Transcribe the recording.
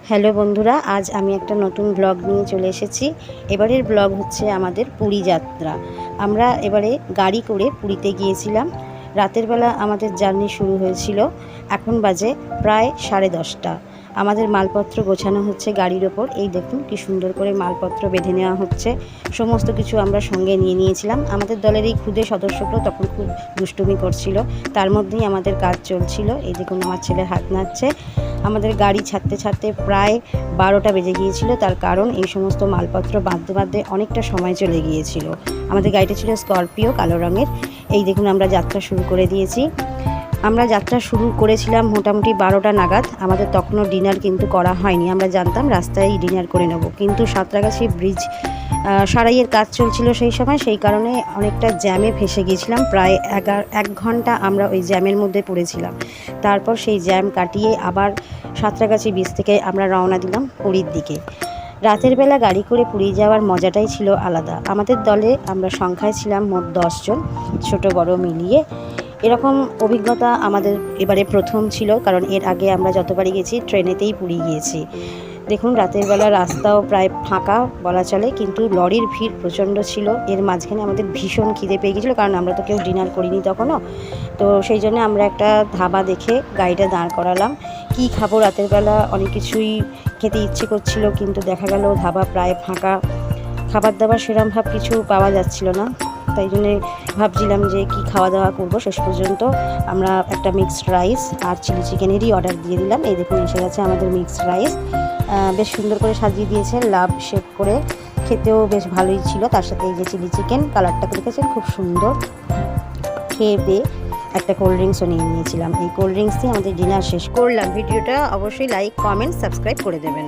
Hello বন্ধুরা, আজ আমি একটা নতুন ব্লগ নিয়ে চলে এসেছি। এবারের ব্লগ হচ্ছে আমাদের পুরী যাত্রা। আমরা এবারে গাড়ি করে পুরীতে গিয়েছিলাম। রাতের বেলা আমাদের জার্নি শুরু হয়েছিল। এখন বাজে প্রায় 10:30। আমাদের মালপত্র গোছানো হচ্ছে গাড়ির ওপর। এই দেখুন কি সুন্দর করে মালপত্র বেঁধে নেওয়া হচ্ছে। সমস্ত কিছু আমরা সঙ্গে নিয়ে নিয়েছিলাম। আমাদের দলের এই ক্ষুদে সদস্যগুলো তখন খুব দুষ্টুমি করছিল, তার মধ্যেই আমাদের কাজ চলছিল। এই দেখুন আমার ছেলে হাত নাড়ছে। আমাদের গাড়ি ছাড়তে ছাড়তে প্রায় 12টা বেজে গিয়েছিল, তার কারণ এই সমস্ত মালপত্র বাঁধতে বাঁধতে অনেকটা সময় চলে গিয়েছিল। আমাদের গাড়িটা ছিল স্করপিও কালো রঙের। এই দেখুন আমরা যাত্রা শুরু করে দিয়েছি। আমরা যাত্রা শুরু করেছিলাম মোটামুটি 12টা নাগাদ। আমাদের তখনও ডিনার কিন্তু করা হয়নি। আমরা জানতাম রাস্তায় ডিনার করে নেব, কিন্তু সাঁতরাগাছি ব্রিজ সারাইয়ের কাজ চলছিল সেই সময়। সেই কারণে অনেকটা জ্যামে ফেসে গিয়েছিলাম। প্রায় 1 ঘন্টা আমরা ওই জ্যামের মধ্যে পড়েছিলাম। তারপর সেই জ্যাম কাটিয়ে আবার সাঁতরাগাছি ব্রিজ থেকে আমরা রওনা দিলাম পুরীর দিকে। রাতের বেলা গাড়ি করে পুরী যাওয়ার মজাটাই ছিল আলাদা। আমাদের দলে আমরা সংখ্যায় ছিলাম মোট 10 জন, ছোট বড় মিলিয়ে। এরকম অভিজ্ঞতা আমাদের এবারে প্রথম ছিল, কারণ এর আগে আমরা যতবারই গেছি ট্রেনেতেই পুরী গিয়েছি। দেখুন রাতের বেলা রাস্তাও প্রায় ফাঁকা বলা চলে, কিন্তু লরির ভিড় প্রচণ্ড ছিল। এর মাঝখানে আমাদের ভীষণ খিদে পেয়ে গেছিলো, কারণ আমরা তো কেউ ডিনার করিনি তখনও। তো সেই জন্য আমরা একটা ধাবা দেখে গাড়িটা দাঁড় করালাম। কি খাবো, রাতের বেলা অনেক কিছুই খেতে ইচ্ছে করছিল, কিন্তু দেখা গেল ধাবা প্রায় ফাঁকা। খাবার দাবার সেরমভাবে কিছু পাওয়া যাচ্ছিল না, তাই জন্যে ভাবছিলাম যে কি খাওয়া দাওয়া করবো। শেষ পর্যন্ত আমরা একটা মিক্সড রাইস আর চিলি চিকেনেরই অর্ডার দিয়ে দিলাম। এই দেখুন এসে গেছে আমাদের মিক্সড রাইস। বেশ সুন্দর করে সাজিয়ে দিয়েছে লাভ শেপ করে, খেতেও বেশ ভালোই ছিল। তার সাথে এই যে চিলি চিকেন, কালারটা দেখেছেন খুব সুন্দর। খেয়ে দিয়ে একটা কোল্ড ড্রিঙ্কসও নিয়ে নিয়েছিলাম। এই কোল্ড ড্রিঙ্কস দিয়ে আমাদের ডিনার শেষ করলাম। ভিডিওটা অবশ্যই লাইক, কমেন্ট, সাবস্ক্রাইব করে দেবেন।